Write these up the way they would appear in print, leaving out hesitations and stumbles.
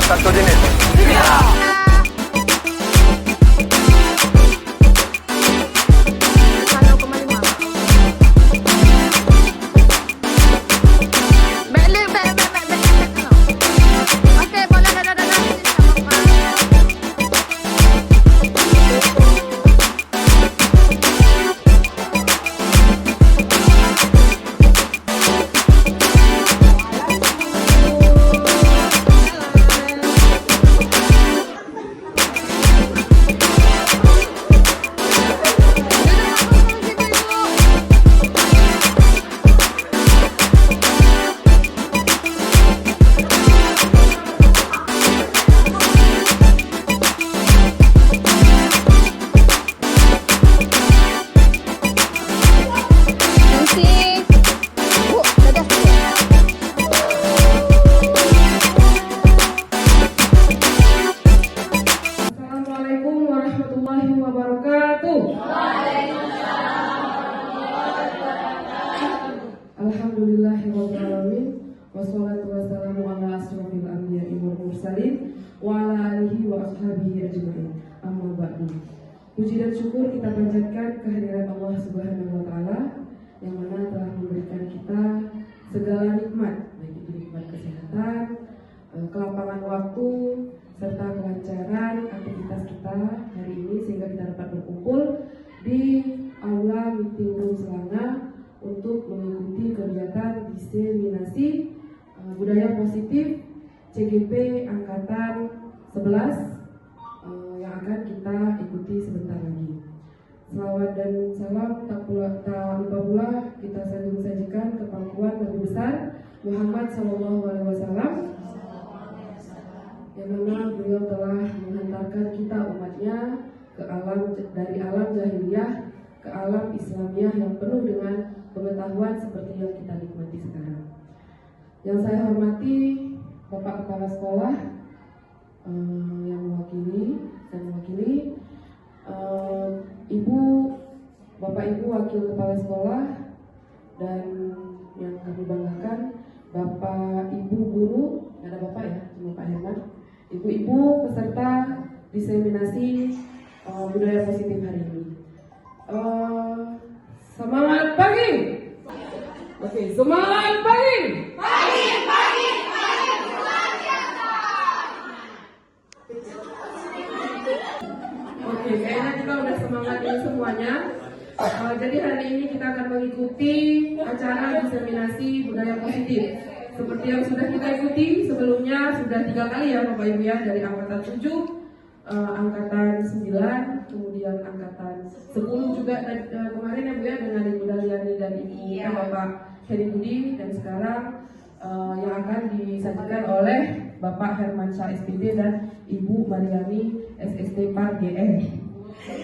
satu jenis. Alhamdulillahirrahmanirrahim. Wassalatu wassalamu ala asrofil anbiya'i wal mursalin wa ala alihi wa ashabihi ajma'in. Amma ba'du. Puji dan syukur kita panjatkan kehadiran Allah Subhanahu wa taala yang mana telah memberikan kita segala nikmat, baik itu nikmat kesehatan, kelapangan waktu serta kelancaran aktivitas kita hari ini sehingga kita dapat berkumpul di aula meeting room Selangor untuk mengikuti kegiatan diseminasi budaya positif CGP Angkatan 11 yang akan kita ikuti sebentar lagi. Selawat dan salam tak lupa pula kita sajikan ke pangkuan Nabi besar Muhammad SAW yang mana beliau telah menghantarkan kita umatnya ke alam dari alam jahiliyah ke alam Islamiyah yang penuh dengan pengetahuan seperti yang kita nikmati sekarang. Yang saya hormati Bapak Kepala Sekolah yang mewakili Ibu, Bapak Ibu Wakil Kepala Sekolah, dan yang kami banggakan Bapak Ibu Guru, nggak ada Bapak ya, cuma Pak Herman, Ibu-ibu peserta diseminasi budaya positif hari ini. Semangat pagi. Oke, semangat pagi. Pagi luar biasa. Oke, kayaknya kita udah semangat ini semuanya. Jadi hari ini kita akan mengikuti acara diseminasi budaya positif. Seperti yang sudah kita ikuti sebelumnya, sudah 3 kali ya Bapak Ibu ya, dari angkatan 7, angkatan 9, kemudian angkatan 10 juga kemarin ya Bu ya, dengan Ibu Daliani dan Ibu Bapak Heri Budi, dan sekarang yang akan disajikan oleh Bapak Hermansyah SPD dan Ibu Mariani SST Par GM.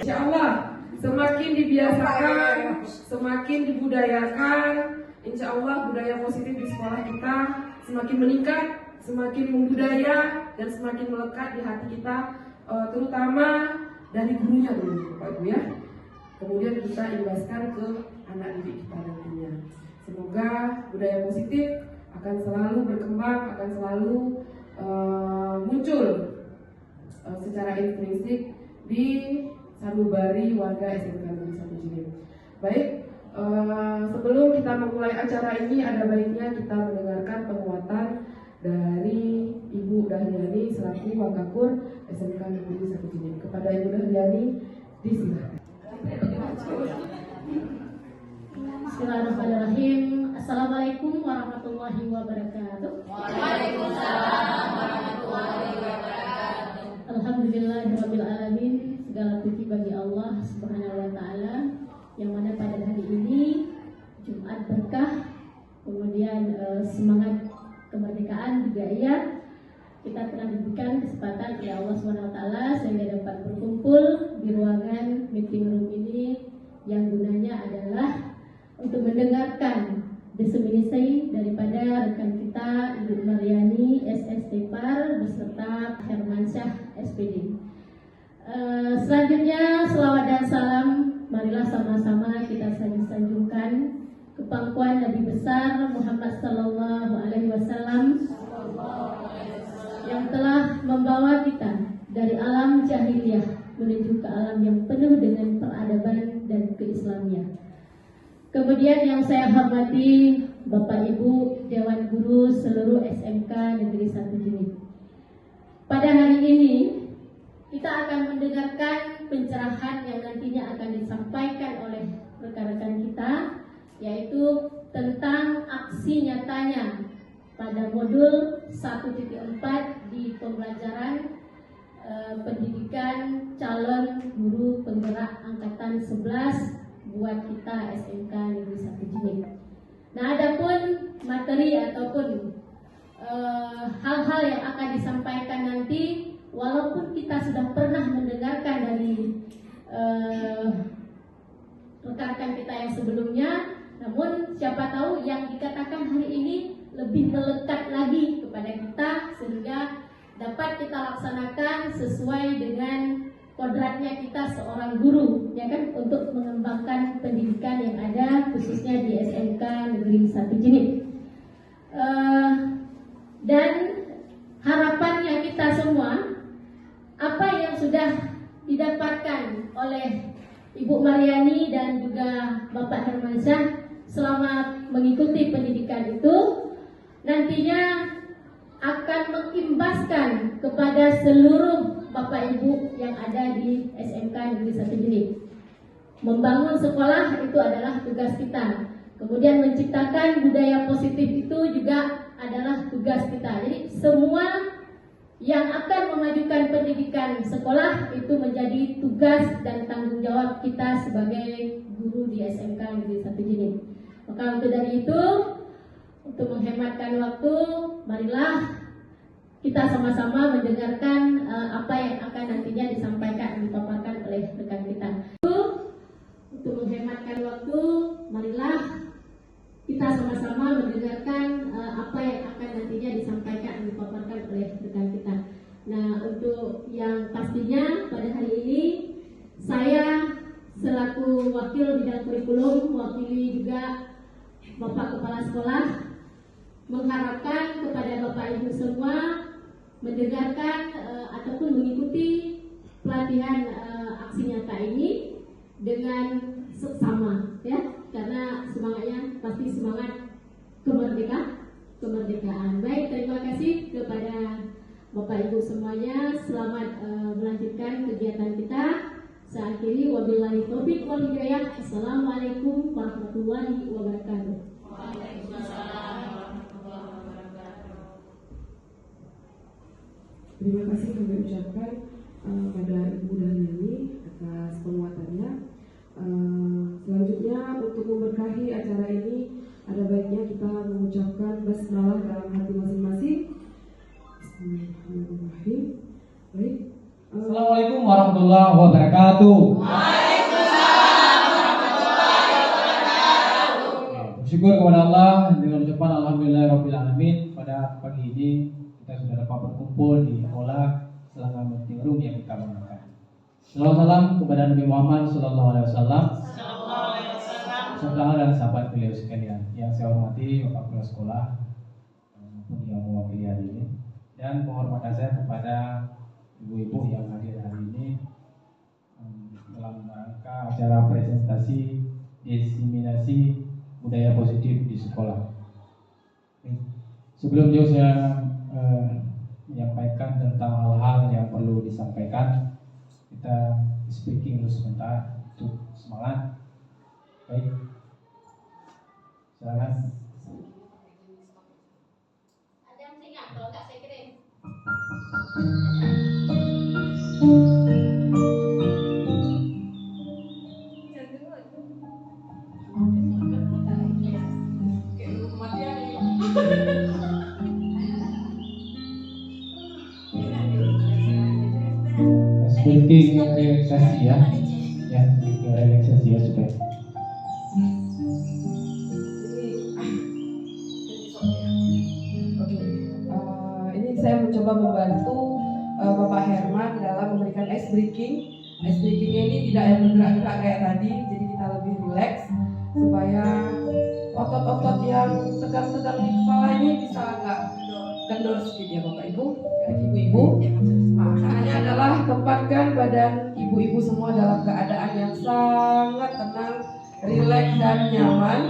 Insya Allah semakin dibiasakan, semakin dibudayakan, insya Allah budaya positif di sekolah kita semakin meningkat, semakin membudaya, dan semakin melekat di hati kita, terutama dari gurunya dulu Bapak Ibu ya. Kemudian kita imbaskan ke anak didik kita nantinya. Semoga budaya positif akan selalu berkembang, akan selalu muncul secara intrinsik di sanubari warga SMK Negeri 1 Cilim. Baik, sebelum kita memulai acara ini, ada baiknya kita mendengarkan penguatan dari Ibu Dahliani selaku Wakakur SMK Negeri 1 Cilim. Kepada Ibu Dahliani, disilakan. Bismillahirrahmanirrahim. Assalamualaikum warahmatullahi wabarakatuh. Waalaikumsalam warahmatullahi wabarakatuh. Alhamdulillahirabbil alamin. Segala puji bagi Allah Subhanahu wa taala yang mana pada hari ini Jumat berkah, kemudian semangat kemerdekaan juga ya, kita telah diberikan kesempatan oleh Allah Subhanahu wa taala sehingga dapat berkumpul di ruangan meeting room ini yang gunanya adalah untuk mendengarkan diseminasi daripada rekan kita Ibu Mariani SST Par beserta Hermansyah SPD. Selanjutnya selawat dan salam marilah sama-sama kita sanjungkan ke pangkuan Nabi besar Muhammad sallallahu alaihi wasallam yang telah keadaban dan keislamian. Kemudian yang saya hormati Bapak Ibu Dewan Guru seluruh SMK Negeri 1 Jinik. Pada hari ini kita akan mendengarkan pencerahan yang nantinya akan disampaikan oleh rekan-rekan kita, yaitu tentang aksi nyatanya pada modul 1.4 di pembelajaran pendidikan calon guru penggerak angkatan 11 buat kita SMK Negeri 1 Jinik. Nah, adapun materi ataupun hal-hal yang akan disampaikan nanti, walaupun kita sudah pernah mendengarkan dari rekan-rekan kita yang sebelumnya, namun siapa tahu yang dikatakan hari ini lebih melekat lagi kepada kita sehingga dapat kita laksanakan sesuai dengan kodratnya kita seorang guru, ya kan, untuk mengembangkan pendidikan yang ada khususnya di SMK Negeri 1 Jinik. Dan harapannya kita semua, apa yang sudah didapatkan oleh Ibu Mariani dan juga Bapak Hermansyah selama mengikuti pendidikan itu, nantinya akan mengimbaskan kepada seluruh Bapak Ibu yang ada di SMK Negeri 1 Jinik. Membangun sekolah itu adalah tugas kita. Kemudian menciptakan budaya positif itu juga adalah tugas kita. Jadi semua yang akan memajukan pendidikan sekolah itu menjadi tugas dan tanggung jawab kita sebagai guru di SMK Negeri 1 Jinik. Maka untuk dari itu, untuk menghematkan waktu, marilah kita sama-sama mendengarkan apa yang akan nantinya disampaikan, dipaparkan oleh rekan kita. Untuk menghematkan waktu, marilah kita sama-sama mendengarkan apa yang akan nantinya disampaikan, dipaparkan oleh rekan kita. Nah, untuk yang pastinya pada hari ini, saya selaku wakil bidang kurikulum, mewakili juga Bapak Kepala Sekolah, mengharapkan kepada Bapak Ibu semua mendengarkan ataupun mengikuti pelatihan aksi nyata ini dengan seksama, ya, karena semangatnya pasti semangat kemerdekaan. Baik, terima kasih kepada Bapak Ibu semuanya. Selamat melanjutkan kegiatan kita. Saya akhiri, wabillahi taufiq wal hidayah. Assalamualaikum warahmatullahi wabarakatuh. Terima kasih kami ucapkan pada Ibu Daniani atas penguatannya. Selanjutnya untuk memberkahi acara ini, ada baiknya kita mengucapkan basmalah dalam hati masing-masing. Bismillahirrahmanirrahim. Baik. Assalamualaikum warahmatullahi wabarakatuh. Waalaikumsalam warahmatullahi wabarakatuh. Bersyukur kepada Allah dengan ucapan alhamdulillahirabbil alamin. Pada pagi ini kita sudah dapat berkumpul di aula selangkah meeting room yang kita banggakan. Salam salam kepada Nabi Muhammad SAW, serta dan sahabat beliau sekalian. Yang saya hormati Bapak Kepala Sekolah maupun yang mewakili hari ini, dan penghormatan saya kepada ibu-ibu yang hadir hari ini dalam rangka acara presentasi diseminasi budaya positif di sekolah. Sebelum jauh saya menyampaikan tentang hal-hal yang perlu disampaikan, kita speaking dulu sebentar untuk semangat. Baik, silakan. Ada yang ingat kalau nggak saya kirim. Speaking relaksasi ya, relaksasi ya supaya. Ini saya mencoba membantu Bapak Herman dalam memberikan ice breaking. Ice breakingnya ini tidak yang bergerak-gerak kayak tadi, jadi kita lebih rileks supaya otot-otot yang tegang-tegang di kepala ini bisa agak kendor sedikit ya Bapak Ibu, ibu-ibu. Makanannya adalah tempatkan badan ibu-ibu semua dalam keadaan yang sangat tenang, rileks dan nyaman.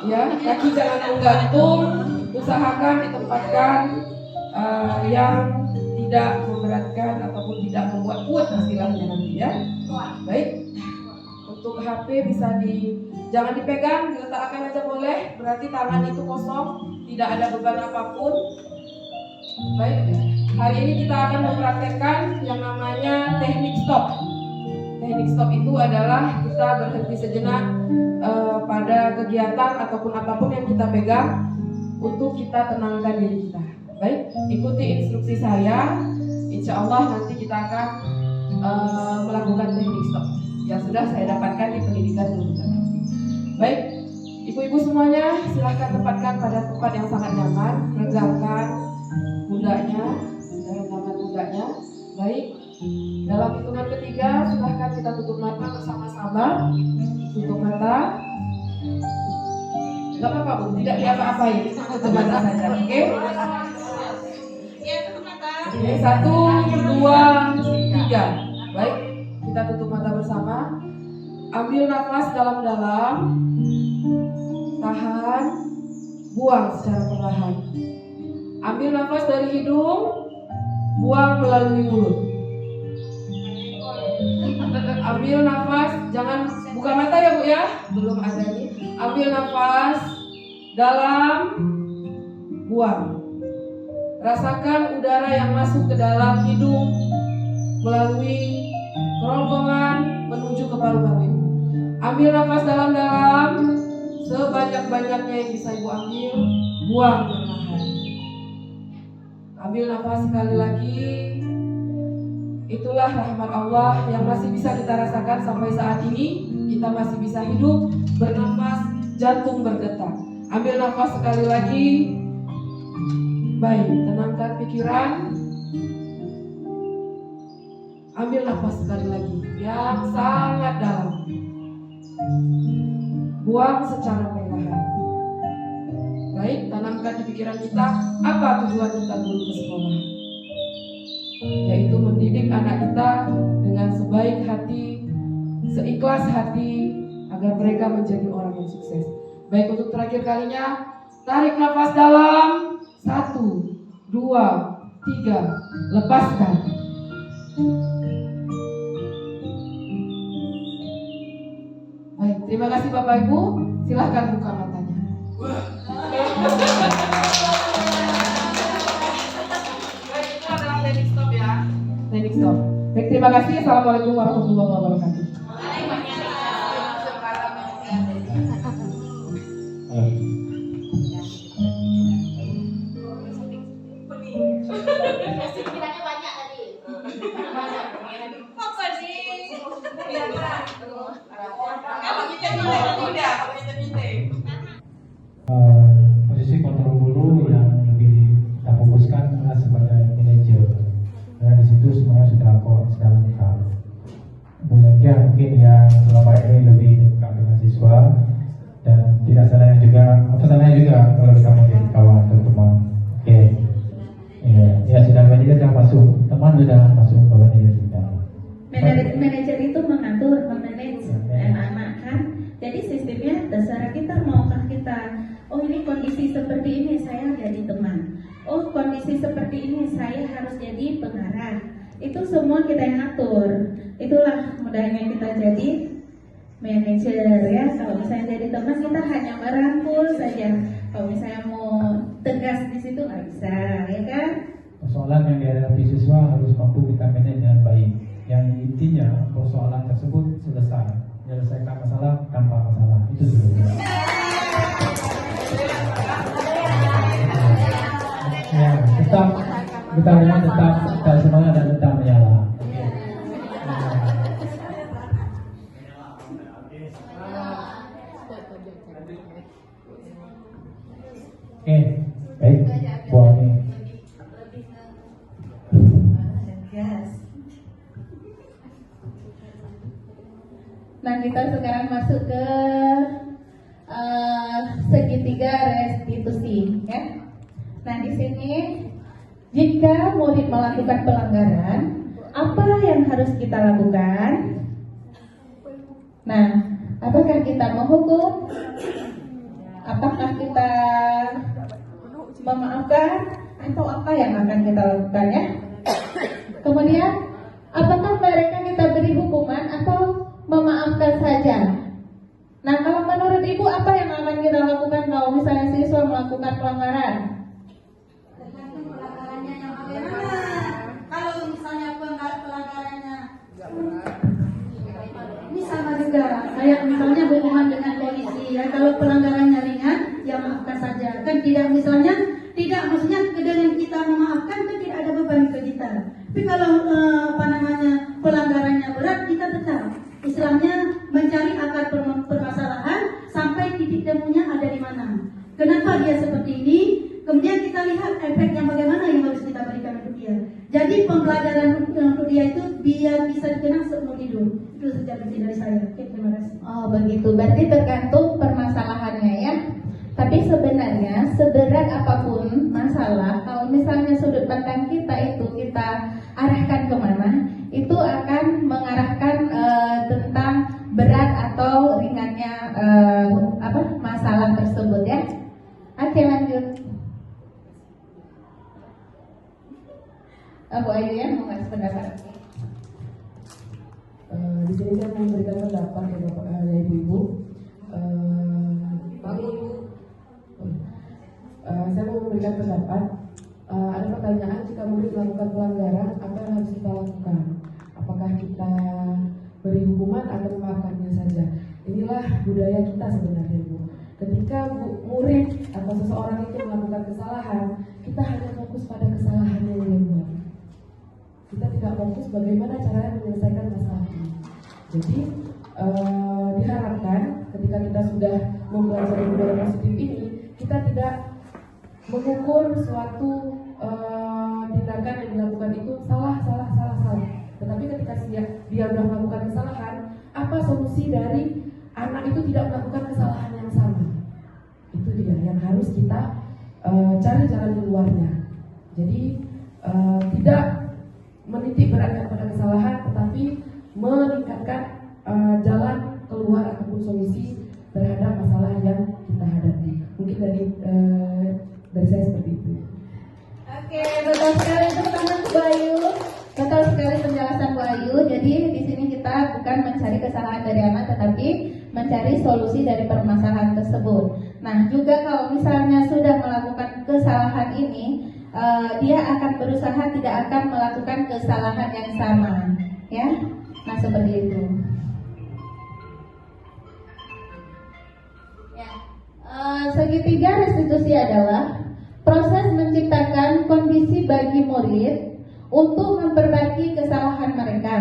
Ya, kaki jangan menggantung, usahakan ditempatkan yang tidak memberatkan ataupun tidak membuat kuat istilahnya nanti ya. Baik. Untuk HP bisa jangan dipegang, diletakkan aja boleh. Berarti tangan itu kosong, tidak ada beban apapun. Baik, hari ini kita akan mempraktekkan yang namanya teknik stop. Teknik stop itu adalah kita berhenti sejenak pada kegiatan ataupun apapun yang kita pegang untuk kita tenangkan diri kita. Baik, ikuti instruksi saya. Insya Allah nanti kita akan melakukan teknik stop yang sudah saya dapatkan di pendidikan dulu. Baik, ibu-ibu semuanya silahkan tempatkan pada tempat yang sangat nyaman, regangkan pundaknya, regangkan pundaknya. Baik, dalam hitungan ketiga silahkan kita tutup mata bersama-sama. Tutup mata. Gak apa-apa Bu, tidak diapa-apain, tutup mata saja. Oke? Oke, 1, 2, 3. Baik, kita tutup mata bersama. Ambil nafas dalam-dalam, tahan, buang secara perlahan. Ambil nafas dari hidung, buang melalui mulut. Ambil nafas, jangan buka mata ya Bu ya, belum ada nih. Ambil nafas dalam, buang. Rasakan udara yang masuk ke dalam hidung melalui kerongkongan menuju ke paru-paru. Ambil nafas dalam-dalam sebanyak-banyaknya yang bisa Ibu ambil, buang perlahan. Ambil nafas sekali lagi. Itulah rahmat Allah yang masih bisa kita rasakan sampai saat ini. Kita masih bisa hidup, bernafas, jantung berdetak. Ambil nafas sekali lagi. Baik, tenangkan pikiran. Ambil nafas sekali lagi yang sangat dalam. Buang secara perlahan. Baik, tanamkan di pikiran kita apa tujuan kita dulu ke sekolah, yaitu mendidik anak kita dengan sebaik hati, seikhlas hati, agar mereka menjadi orang yang sukses. Baik, untuk terakhir kalinya, tarik nafas dalam. 1, 2, 3, lepaskan. Baik, terima kasih Bapak Ibu. Silahkan buka matanya. Baik, itu adalah teknik stop ya. Teknik stop. Baik, terima kasih. Assalamualaikum warahmatullahi wabarakatuh. Posisi kontrol guru yang lebih kita fokuskan adalah sebagai manajer, karena di situ semuanya sudah lengkap. Kemudian mungkin yang selama ini lebih dekat dengan siswa, dan tidak salahnya juga, apa salahnya juga kalau kita menjadi kawan atau teman. Oke, ya sudah manajer sudah masuk, teman sudah masuk ke manajer kita. Manajer itu mengatur, memanage anak-anak kan. Jadi sistemnya terserah kita, maukah kita, oh ini kondisi seperti ini saya jadi teman, oh kondisi seperti ini saya harus jadi pengarah. Itu semua kita yang atur. Itulah mudahnya kita jadi manajer ya. Kalau misalnya jadi teman kita hanya merangkul saja. Kalau misalnya mau tegas di situ nggak bisa, ya kan? Persoalan yang dihadapi siswa harus mampu kita manage dengan baik. Yang intinya persoalan tersebut menyelesaikan masalah tanpa masalah. Itu dulu. Ya, kita memang tetap semangat dan tetap menyala. Oke, baik, Bu Ani. Nah, kita sekarang masuk ke segitiga restitusi ya. Nah, di sini jika murid melakukan pelanggaran, apa yang harus kita lakukan? Nah, apakah kita menghukum? Apakah kita memaafkan? Atau apa yang akan kita lakukan ya? Kemudian, apakah mereka kita beri hukuman atau memaafkan saja? Nah, kalau menurut Ibu apa yang akan kita lakukan kalau misalnya siswa melakukan pelanggaran? Tergantung pelanggarannya yang bagaimana. Kalau misalnya pelanggarannya ini sama juga kayak misalnya berhubungan dengan polisi ya. Kalau pelanggarannya ringan, ya maafkan saja. Kan tidak misalnya tidak maksudnya dengan kita memaafkan kan tidak ada beban ke kita. Tapi kalau pelanggarannya berat, kita tetap istilahnya mencari akar permasalahan sampai titik temunya ada di mana. Kenapa dia seperti ini? Kemudian kita lihat efeknya bagaimana yang harus kita berikan untuk dia. Jadi pembelajaran untuk dia itu biar bisa dikenang seumur hidup. Itu saja dari saya. Oke, terima kasih. Oh begitu, berarti tergantung permasalahannya ya. Tapi sebenarnya seberat apapun masalah, kalau misalnya sudut pandang kita itu kita arahkan kemana, itu akan mengarahkan tentang berat atau ringannya masalah tersebut ya. Oke, lanjut. Bu Ayu ya, mau ngasih pendapat. Di sini saya mau memberikan pendapat ya Bapak dan Ibu-ibu. Saya mau memberikan pendapat. Ada pertanyaan, jika murid melakukan pelanggaran, apa yang harus kita lakukan? Apakah kita beri hukuman atau memaafkannya saja? Inilah budaya kita sebenarnya, Bu. Ketika murid atau seseorang itu melakukan kesalahan, kita hanya fokus pada kesalahannya yang dia buat. Kita tidak fokus bagaimana caranya menyelesaikan masalah ini. Jadi diharapkan ketika kita sudah mempelajari budaya positif ini, kita tidak mengukur suatu tindakan yang dilakukan itu salah. Tetapi ketika dia sudah melakukan kesalahan, apa solusi dari anak itu tidak melakukan kesalahan yang sama? Itu dia yang harus kita cari jalan keluarnya. Jadi tidak menitik beratkan pada kesalahan, tetapi meningkatkan jalan keluar ataupun solusi terhadap masalah yang kita hadapi. Mungkin dari saya seperti itu. Oke, betul sekali itu pertanyaan Bu Ayu. Betul sekali penjelasan Bu Ayu. Jadi di sini kita bukan mencari kesalahan dari anak, tetapi mencari solusi dari permasalahan tersebut. Nah, juga kalau misalnya sudah melakukan kesalahan ini, dia akan berusaha tidak akan melakukan kesalahan yang sama, ya. Nah, seperti itu. Ya. Segitiga restitusi adalah proses menciptakan kondisi bagi murid untuk memperbaiki kesalahan mereka,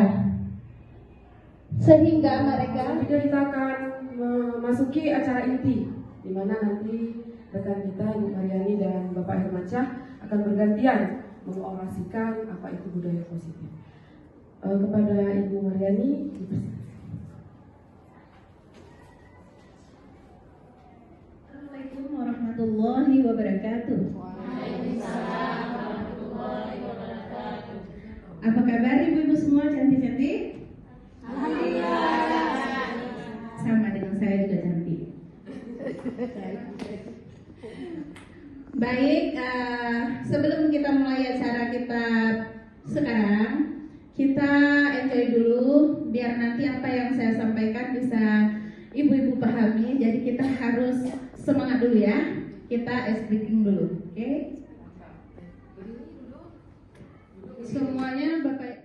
sehingga mereka Kita akan memasuki acara inti, di mana nanti rekan kita Ibu Mariani dan Bapak Hermansyah akan bergantian mengorasikan apa itu budaya positif. Kepada Ibu Mariani, dipersilakan. Assalamualaikum warahmatullahi wabarakatuh. Apa kabar ibu-ibu semua cantik-cantik? Sama dengan saya juga cantik. Baik, sebelum kita mulai acara kita sekarang, kita enjoy dulu biar nanti apa yang saya sampaikan bisa ibu-ibu pahami. Jadi kita harus semangat dulu ya. Kita ice breaking dulu, oke? Semuanya Bapak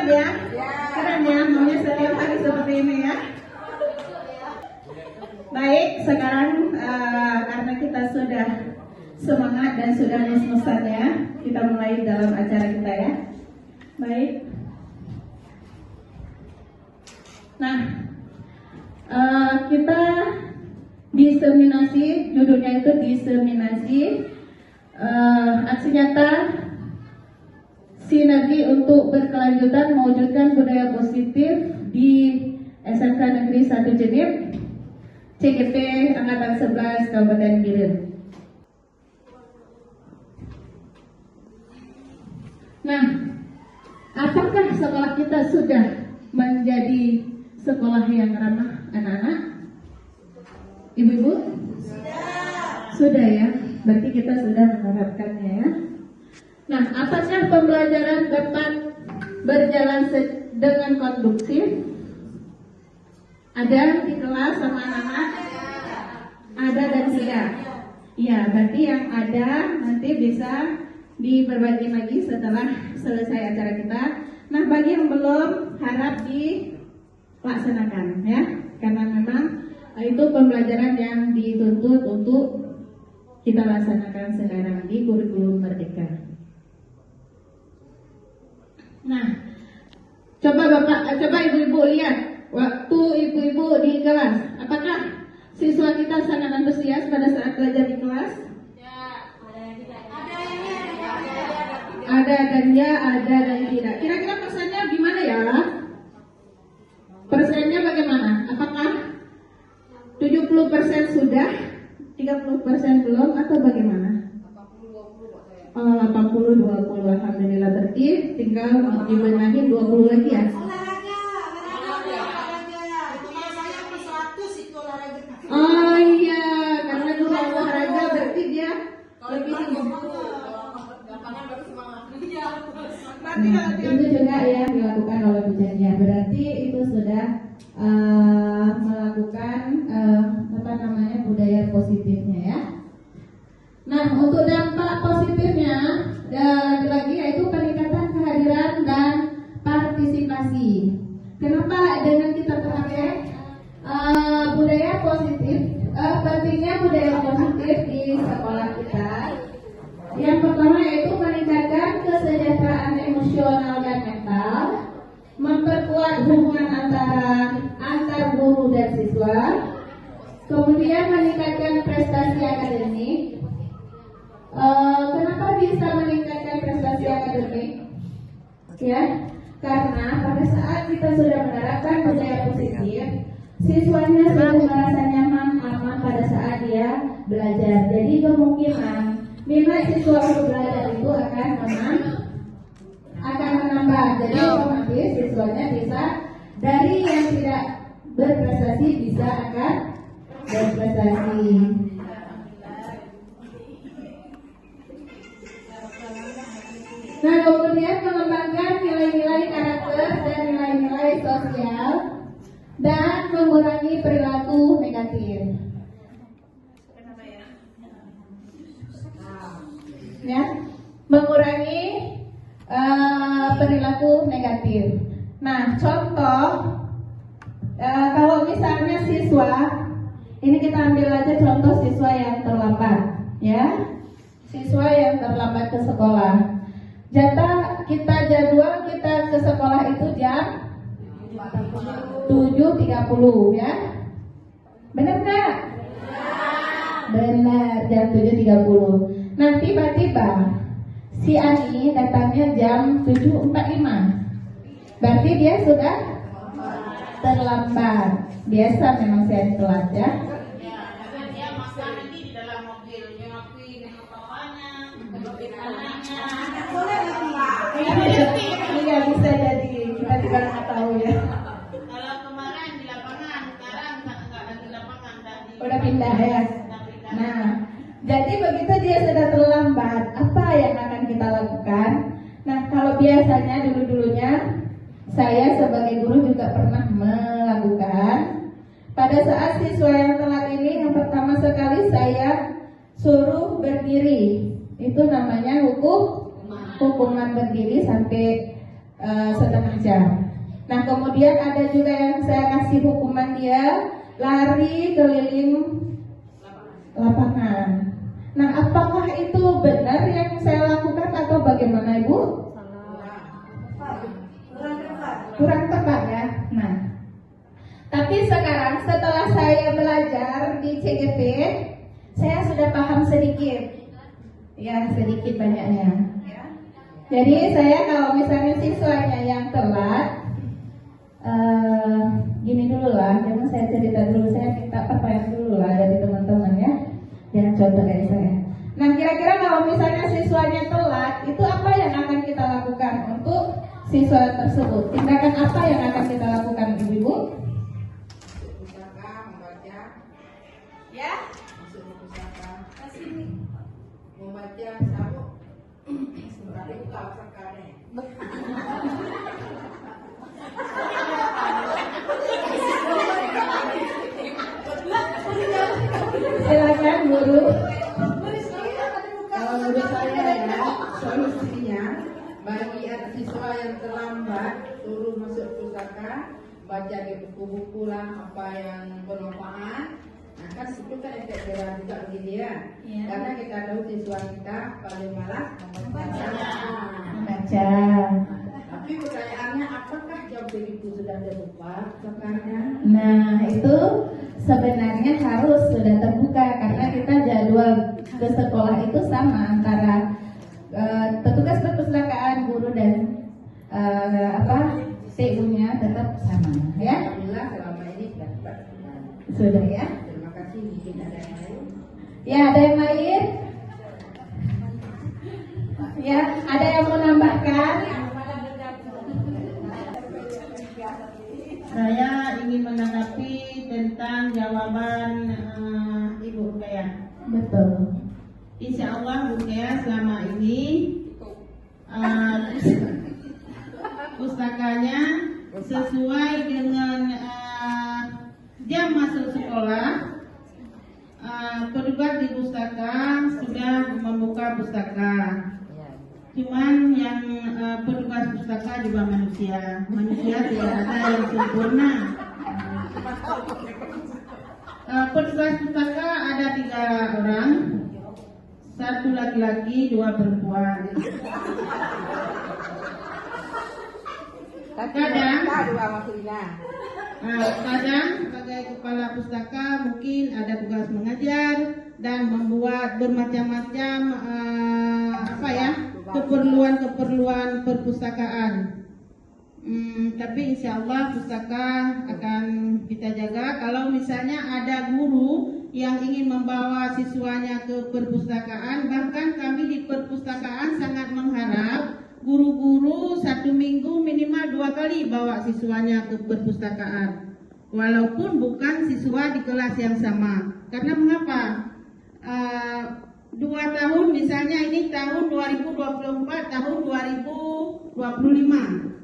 ya? Keren ya, maunya setiap hari seperti ini ya. Baik, sekarang karena kita sudah semangat dan sudah mus-musan ya, kita mulai dalam acara kita ya. Baik. Nah, kita diseminasi, judulnya itu diseminasi aksi nyata sinergi untuk berkelanjutan mewujudkan budaya positif di SMK Negeri 1 Jenib, CGP Angkatan 11 Kabupaten Gilir. Nah, apakah sekolah kita sudah menjadi sekolah yang ramah anak-anak? Ibu-ibu? Sudah ya, berarti kita sudah menerapkannya ya. Nah, apakah pembelajaran dapat berjalan dengan kondusif? Ada di kelas sama anak-anak? Ada dan tidak? Iya, berarti yang ada nanti bisa diberbagi lagi setelah selesai acara kita. Nah, bagi yang belum harap dilaksanakan ya, karena memang itu pembelajaran yang dituntut untuk kita laksanakan sekarang di kurikulum Merdeka. Nah, coba ibu-ibu lihat waktu ibu-ibu di kelas, apakah siswa kita sangat antusias pada saat belajar di kelas? Ada dan ya, ada dan tidak. Kira-kira persennya gimana ya? Persennya bagaimana? Apakah 70% sudah, 30% belum, atau bagaimana? 80-20, alhamdulillah. Berarti tinggal dibenahi 20 lagi ya. Oh iya, karena dulu olahraga berarti dia lebih itu juga yang dilakukan oleh Bu Jania. Berarti itu sudah melakukan budaya positifnya ya. Nah, untuk dampak positifnya lagi yaitu peningkatan kehadiran dan partisipasi. Kenapa dengan kita pakai budaya positif? Pentingnya budaya positif di sekolah kita. Yang pertama yaitu meningkatkan kesejahteraan emosional dan mental, memperkuat hubungan antar guru dan siswa, kemudian meningkatkan prestasi akademik. Kenapa bisa meningkatkan prestasi akademik? Ya, karena pada saat kita sudah menerapkan budaya positif, siswanya sudah merasa nyaman, aman pada saat dia belajar. Jadi kemungkinan minat siswa untuk belajar itu akan menambah. Jadi otomatis siswanya bisa dari yang tidak berprestasi bisa akan berprestasi. Nah, kemudian mengembangkan nilai-nilai karakter dan nilai-nilai sosial dan mengurangi perilaku negatif. Ya, mengurangi perilaku negatif. Nah, contoh kalau misalnya siswa, ini kita ambil aja contoh siswa yang terlambat, ya, siswa yang terlambat ke sekolah. Jadwal kita ke sekolah itu jam 7.30 ya, benar nggak? Benar, jam 7.30. Nah, tiba-tiba si Ani datangnya jam 7.45. Berarti dia sudah terlambat. Biasa memang si Ani telat ya. Iya, bisa jadi kita juga nggak tahu ya. Kalau kemarin di lapangan, sekarang nggak ada di lapangan tadi. Udah pindah ya. Nah, jadi begitu dia sudah terlambat, apa yang akan kita lakukan? Nah, kalau biasanya dulu-dulunya saya sebagai guru juga pernah melakukan. Pada saat siswa yang telat ini, yang pertama sekali saya suruh berdiri. Itu namanya hukuman berdiri sampai setengah jam. Nah kemudian ada juga yang saya kasih hukuman dia lari keliling lapangan. Nah apakah itu benar yang saya lakukan atau bagaimana Ibu? Kurang tepat ya. Nah tapi sekarang setelah saya belajar di CGP, saya sudah paham sedikit, ya sedikit banyaknya. Jadi saya kalau misalnya siswanya yang telat, gini dulu lah, jangan saya cerita dulu, saya minta pertanyaan dulu lah dari teman-teman ya, yang contoh dari saya. Nah kira-kira kalau misalnya siswanya telat, itu apa yang akan kita lakukan untuk siswa tersebut? Tindakan apa yang akan kita lakukan Ibu? Ya? Membaca sabuk sebenarnya buka sekarang. Silakan guru. Kalau menurut saya ya, solusinya bagi siswa yang terlambat suruh masuk pustaka, baca di buku-buku lah apa yang bermanfaat. Nah kan itu kan efek jerah juga begini ya. Karena kita tahu siswa kita paling malas Membaca. Tapi pertanyaannya apakah jam begitu sudah terbuka sekarang? Nah itu sebenarnya harus sudah terbuka karena kita jadwal ke sekolah itu sama antara petugas perpustakaan, guru dan TU-nya tetap sama ya. Alhamdulillah selama ini dapat. Sudah ya. Terima kasih. Mungkin ada yang lain. Ya ada yang lain? Ya ada yang mau nambahkan? Saya ingin menanggapi tentang jawaban Ibu Kaya. Betul. Insya Allah Bu Kaya selama ini pustakanya sesuai dengan jam masuk sekolah. Petugas di pustaka sudah membuka pustaka. Cuman yang petugas pustaka juga manusia tidak ada yang sempurna. Petugas pustaka ada 3 orang, 1 laki-laki, 2 perempuan. Kadang sebagai kepala pustaka mungkin ada tugas mengajar dan membuat bermacam-macam keperluan perpustakaan. Tapi insya Allah pustaka akan kita jaga. Kalau misalnya ada guru yang ingin membawa siswanya ke perpustakaan, bahkan kami di perpustakaan sangat mengharap guru-guru 1 minggu minimal 2 kali bawa siswanya ke perpustakaan, walaupun bukan siswa di kelas yang sama. Karena mengapa? 2 tahun misalnya ini tahun 2024, tahun 2025.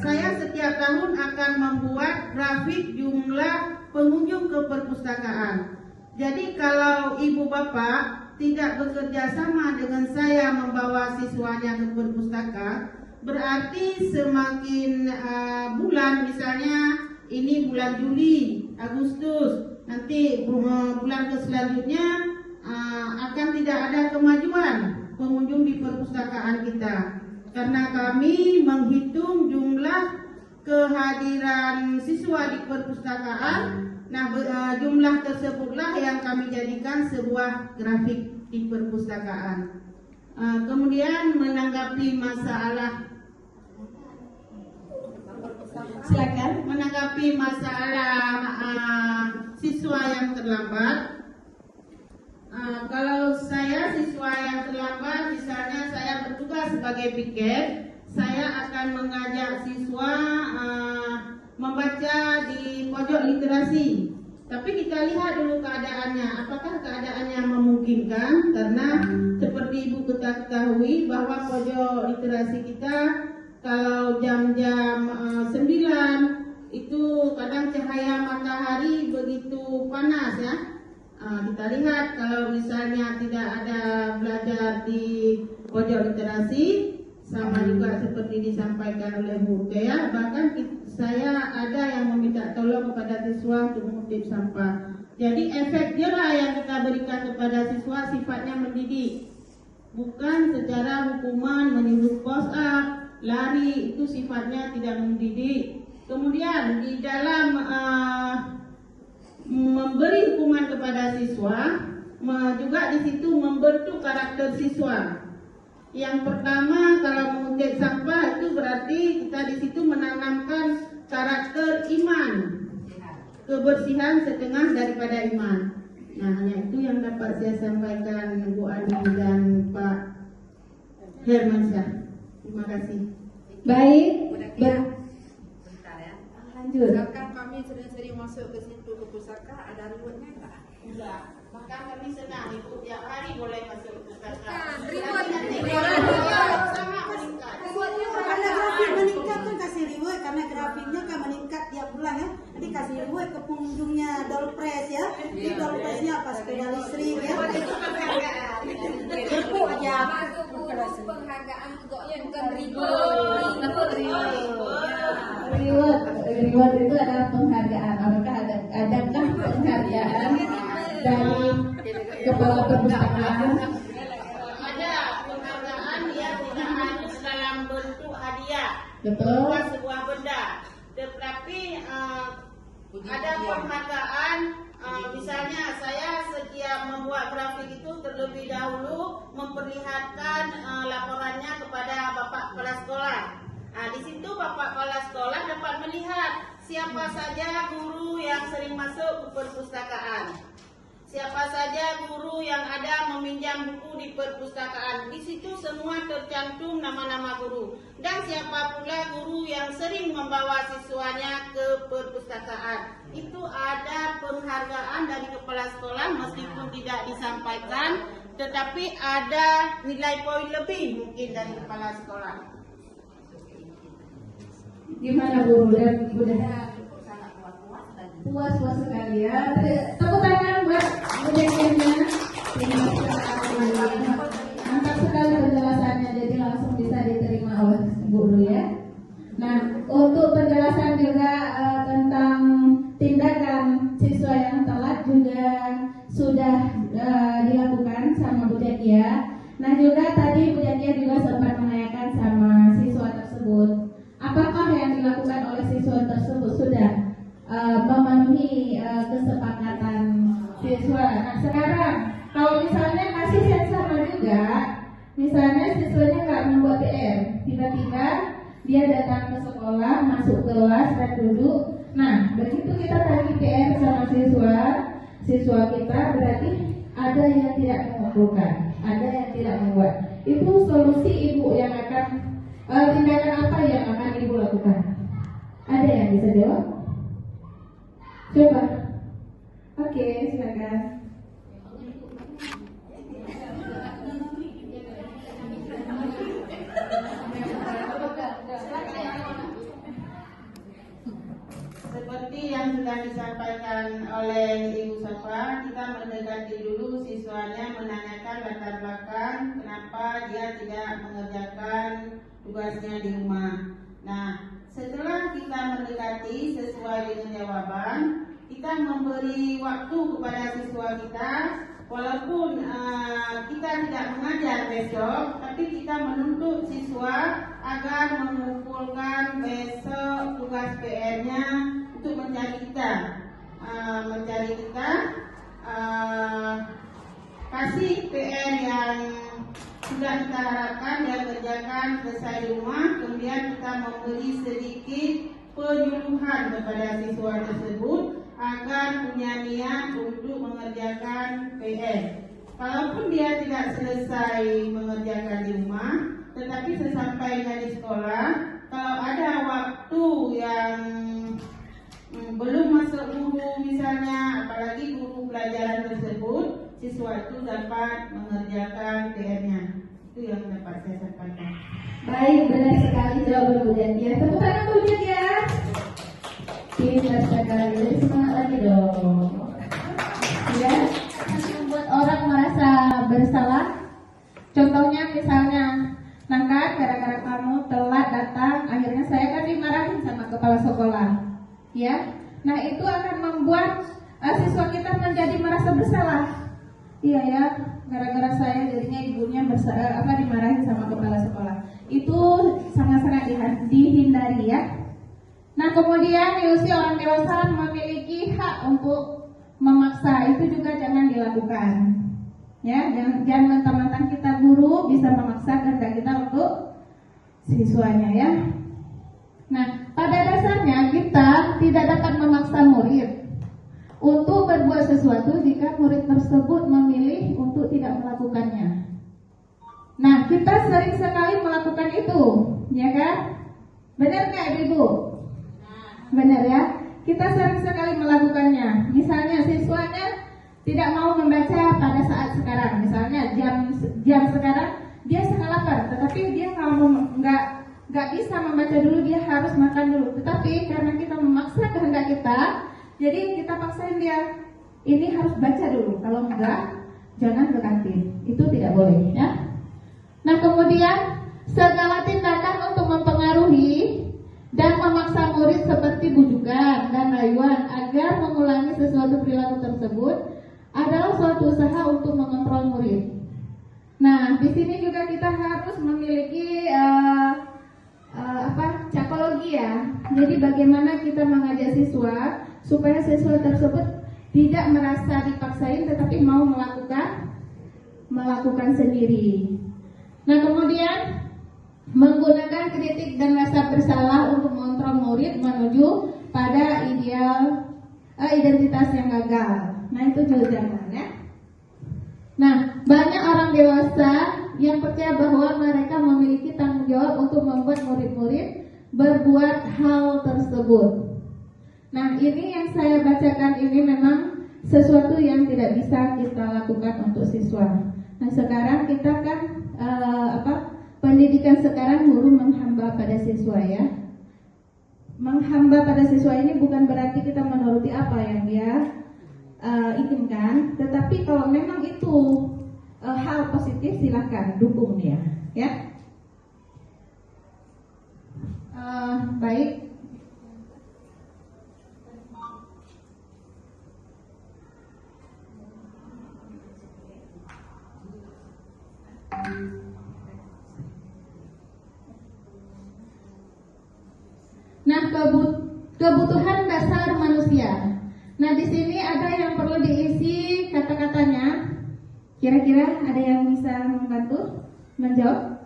Saya setiap tahun akan membuat grafik jumlah pengunjung ke perpustakaan. Jadi kalau ibu bapak tidak bekerja sama dengan saya membawa siswanya ke perpustakaan, berarti semakin bulan, misalnya ini bulan Juli, Agustus, nanti bulan selanjutnya akan tidak ada kemajuan pengunjung di perpustakaan kita. Karena kami menghitung jumlah kehadiran siswa di perpustakaan, nah jumlah tersebutlah yang kami jadikan sebuah grafik di perpustakaan. Kemudian menanggapi masalah siswa yang terlambat. Kalau saya siswa yang terlambat, misalnya saya bertugas sebagai piket, saya akan mengajak siswa membaca di pojok literasi. Tapi kita lihat dulu keadaannya, apakah keadaannya memungkinkan? Karena seperti ibu ketahui bahwa pojok literasi kita kalau jam-jam 9 itu kadang cahaya matahari begitu panas ya. Kita lihat kalau misalnya tidak ada belajar di pojok literasi, sama juga seperti disampaikan oleh Bu Tia, bahkan saya ada yang meminta tolong kepada siswa untuk mengutip sampah. Jadi efek jerah yang kita berikan kepada siswa sifatnya mendidik, bukan secara hukuman menyuruh push up, lari, itu sifatnya tidak mendidik. Kemudian di dalam memberi hukuman kepada siswa, juga di situ membentuk karakter siswa. Yang pertama, kalau mengutip sampah itu berarti kita di situ menanamkan karakter iman, kebersihan setengah daripada iman. Nah, hanya itu yang dapat saya sampaikan Bu Adi dan Pak Hermansyah. Terima kasih. Baik, Bentar ya. lanjut. Misalkan kami sering-sering masuk ke situ ke pusaka, ada rewardnya enggak? Enggak. Maka kami senang Ibu tiap hari boleh masuk ke pusaka. Karena grafik meningkat kan kasih reward, karena grafiknya kan meningkat tiap bulan ya. Nanti kasih reward ke pengunjungnya door prize ya. Di door prize-nya apa? Sepeda listrik ya. Berpuk aja. Penghargaan juga yang reward itu adalah penghargaan. Apakah adakah penghargaan dari kepala perpustakaan? Ada penghargaan yang tidak harus dalam bentuk hadiah, Betul. bukan sebuah benda, tetapi ada penghargaan. Misalnya saya setiap membuat grafik itu terlebih dahulu memperlihatkan laporannya kepada Bapak Kepala Sekolah. Nah, di situ Bapak Kepala Sekolah dapat melihat siapa saja guru yang sering masuk ke perpustakaan, siapa saja guru yang ada meminjam buku di perpustakaan. Di situ semua tercantum nama-nama guru dan siapa pula guru yang sering membawa siswanya ke perpustakaan. Itu ada penghargaan dari kepala sekolah meskipun tidak disampaikan, tetapi ada nilai poin lebih mungkin dari kepala sekolah. Gimana Bu? Udah puas sekali ya. Tepuk tangan buat budekiannya. Mantap sekali penjelasannya, jadi langsung bisa diterima oleh guru ya. Nah, untuk penjelasan juga tentang tindakan siswa yang telat juga sudah dilakukan sama Bu Dekia. Nah, juga tadi Bu Dekia juga sempat menanyakan sama siswa tersebut, apakah yang dilakukan oleh siswa tersebut sudah memenuhi kesepakatan siswa. Nah, sekarang kalau misalnya masih sama juga, misalnya siswanya nggak membuat PR, tiba-tiba dia datang ke sekolah, masuk kelas dan duduk. Nah, begitu kita tagih PR sama siswa kita, berarti ada yang tidak mengumpulkan, ada yang tidak membuat. Itu solusi Ibu yang akan tindakan apa yang akan Ibu lakukan? Ada yang bisa jawab? Coba. Oke, silakan. Seperti yang sudah disampaikan oleh Ibu Safa, kita mendekati dulu siswanya, menanyakan latar belakang kenapa dia tidak mengerjakan tugasnya di rumah. Nah, setelah kita mendekati sesuai dengan jawaban, kita memberi waktu kepada siswa kita. Walaupun kita tidak mengajar besok, tapi kita menuntut siswa agar mengumpulkan besok tugas PR-nya untuk mencari kita, kasih PR yang sudah kita harapkan dia kerjakan selesai di rumah. Kemudian kita memberi sedikit penyuluhan kepada siswa tersebut agar punya niat untuk mengerjakan PR. Kalaupun dia tidak selesai mengerjakan di rumah, tetapi sesampainya di sekolah, kalau ada waktu yang belum masuk guru misalnya, apalagi guru pelajaran tersebut, siswa itu dapat mengerjakan PR-nya. Itu yang dapat saya sampaikan. Baik, benar sekali jawaban Bu Dekia. Tepuk tangan Bu Dekia. Pintar sekali, jadi semangat lagi dong. Ya, membuat orang merasa bersalah. Contohnya misalnya Nah kan, gara-gara kamu telat datang, akhirnya saya kan dimarahin sama kepala sekolah, ya. Nah itu akan membuat siswa kita menjadi merasa bersalah, iya ya. Gara-gara saya jadinya ibunya dimarahin sama kepala sekolah. Itu sangat-sangat dihindari ya. Nah kemudian ilusi orang dewasa memiliki hak untuk memaksa, itu juga jangan dilakukan. Ya, jangan mentang-mentang kita guru bisa memaksa kehendak kita untuk siswanya ya. Nah pada dasarnya kita tidak dapat memaksa murid untuk berbuat sesuatu jika murid tersebut memilih untuk tidak melakukannya. Nah, kita sering sekali melakukan itu, ya kan? Benar nggak, Ibu? Benar ya? Kita sering sekali melakukannya. Misalnya siswanya tidak mau membaca pada saat sekarang. Misalnya jam sekarang dia 7:30, tetapi dia nggak bisa membaca dulu, dia harus makan dulu. Tetapi karena kita memaksa kehendak kita, jadi kita paksain dia, ini harus baca dulu, kalau enggak jangan ke kantin. Itu tidak boleh ya. Nah kemudian segala tindakan untuk mempengaruhi dan memaksa murid seperti bujukan dan rayuan agar mengulangi sesuatu perilaku tersebut adalah suatu usaha untuk mengontrol murid. Nah di sini juga kita harus memiliki psikologi ya. Jadi bagaimana kita mengajak siswa supaya siswa tersebut tidak merasa dipaksain tetapi mau melakukan sendiri. Nah kemudian menggunakan kritik dan rasa bersalah untuk mengontrol murid menuju pada identitas yang gagal. Nah itu juga jangan ya. Nah banyak orang dewasa yang percaya bahwa mereka memiliki tanggung jawab untuk membuat murid-murid berbuat hal tersebut. Nah ini yang saya bacakan ini memang sesuatu yang tidak bisa kita lakukan untuk siswa. Nah sekarang kita kan pendidikan sekarang guru menghamba pada siswa ya. Menghamba pada siswa ini bukan berarti kita menuruti apa yang dia inginkan, tetapi kalau memang itu hal positif silakan dukung dia ya. Baik. Nah, kebutuhan dasar manusia. Nah, di sini ada yang perlu diisi kata-katanya. Kira-kira ada yang bisa membantu menjawab?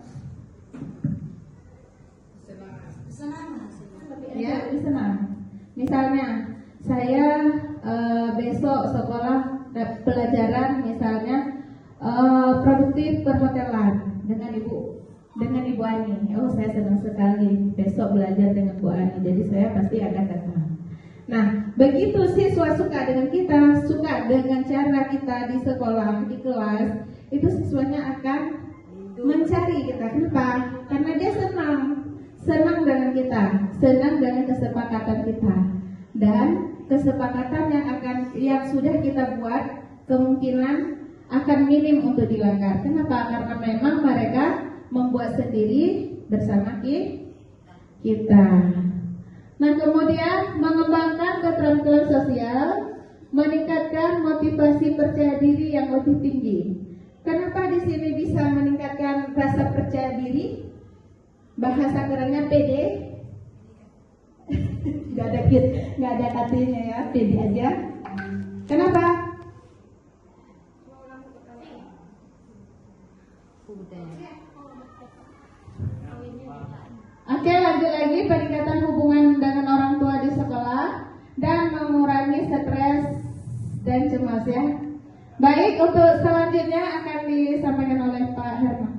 Ya, lebih senang. Misalnya, saya besok sekolah pelajaran misalnya produktif perhotelan dengan Ibu Ani. Oh, saya senang sekali besok belajar dengan Bu Ani. Jadi saya pasti akan datang. Nah, begitu siswa suka dengan kita, suka dengan cara kita di sekolah, di kelas, itu siswanya akan mencari kita. Kenapa? Karena dia senang dengan kita, senang dengan kesepakatan kita, dan kesepakatan yang sudah kita buat kemungkinan akan minim untuk dilanggar. Kenapa? Karena memang mereka membuat sendiri bersama kita. Nah kemudian mengembangkan keterampilan sosial, meningkatkan motivasi percaya diri yang lebih tinggi. Kenapa di sini bisa meningkatkan rasa percaya diri? Bahasa kerennya PD. Nggak ada katanya ya, PD aja. Kenapa? Oke, lanjut lagi, peningkatan hubungan dengan orang tua di sekolah dan mengurangi stres dan cemas ya. Baik, untuk selanjutnya akan disampaikan oleh Pak Herman.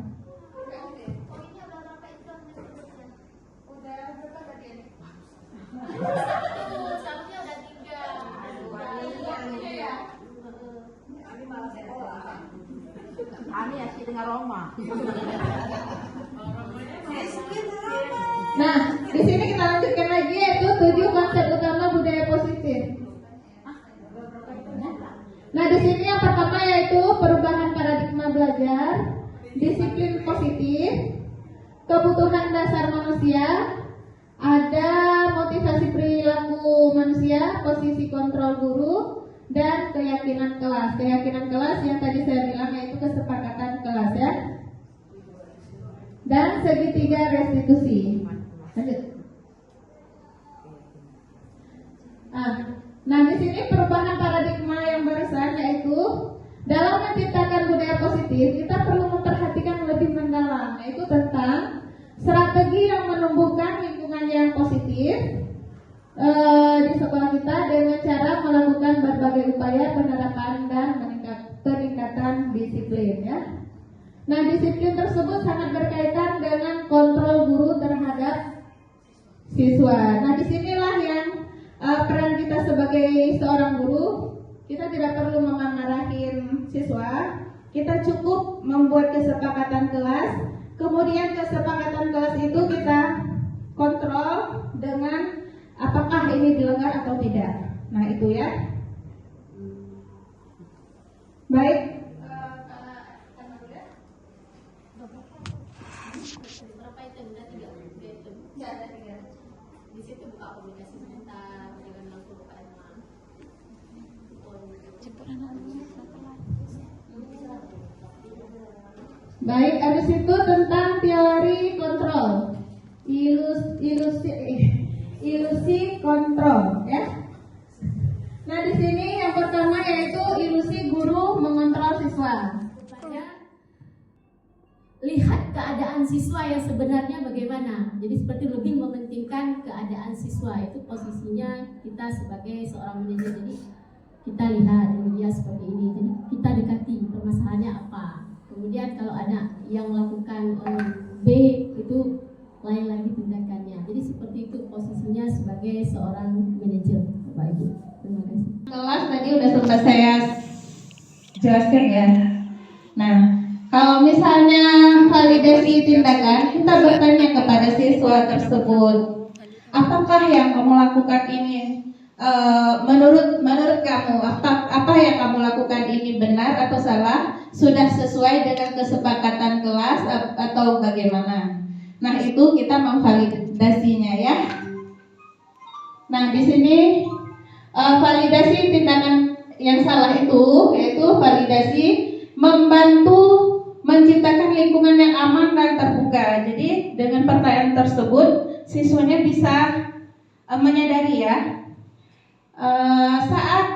Ani asik dengan Roma. Nah, di sini kita lanjutkan lagi yaitu 7 konsep utama budaya positif. Nah, di sini yang pertama yaitu perubahan paradigma belajar, disiplin positif, manusia, ada motivasi perilaku manusia, posisi kontrol guru, dan keyakinan kelas. Keyakinan kelas yang tadi saya bilang yaitu kesepakatan kelas ya. Dan segitiga restitusi. Lanjut. Nah di sini perubahan paradigma yang barusan yaitu dalam menciptakan budaya positif kita perlu memperhatikan lebih mendalam, yaitu tentang strategi yang menumbuhkan lingkungan yang positif di sekolah kita dengan cara melakukan berbagai upaya penerapan dan peningkatan disiplin ya. Nah disiplin tersebut sangat berkaitan dengan kontrol guru terhadap siswa. Nah disinilah yang peran kita sebagai seorang guru. Kita tidak perlu memarahin siswa, kita cukup membuat kesepakatan kelas, kemudian kesepakatan kelas itu kita kontrol dengan apakah ini dilanggar atau tidak. Nah itu ya. Baik. Di situ buka komunikasi sebentar dengan langsung kepada Baik, habis itu tentang teori kontrol, ilusi kontrol, ya. Nah di sini yang pertama yaitu ilusi guru mengontrol siswa. Lihat keadaan siswa yang sebenarnya bagaimana. Jadi seperti lebih mementingkan keadaan siswa, itu posisinya kita sebagai seorang manajer. Jadi kita lihat dia seperti ini, jadi kita dekati permasalahannya apa. Kemudian kalau ada yang melakukan B itu lain lagi tindakannya. Jadi seperti itu posisinya sebagai seorang manajer. Bapak Ibu, terima kasih. Kelas tadi udah sempat saya jelaskan ya. Nah, kalau misalnya validasi tindakan, kita bertanya kepada siswa tersebut, apakah yang kamu lakukan ini menurut kamu apa yang kamu lakukan ini benar atau salah, sudah sesuai dengan kesepakatan kelas atau bagaimana? Nah itu kita memvalidasinya ya. Nah di sini validasi tindakan yang salah itu yaitu validasi membantu menciptakan lingkungan yang aman dan terbuka. Jadi dengan pertanyaan tersebut siswanya bisa menyadari ya, saat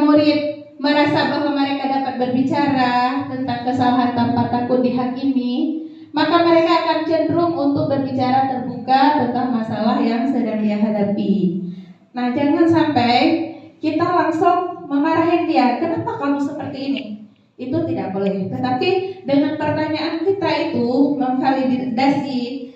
murid merasa bahwa mereka dapat berbicara tentang kesalahan tanpa takut dihakimi, maka mereka akan cenderung untuk berbicara terbuka tentang masalah yang sedang dia hadapi. Nah, jangan sampai kita langsung memarahin dia, kenapa kamu seperti ini? Itu tidak boleh. Tetapi dengan pertanyaan kita itu memvalidasi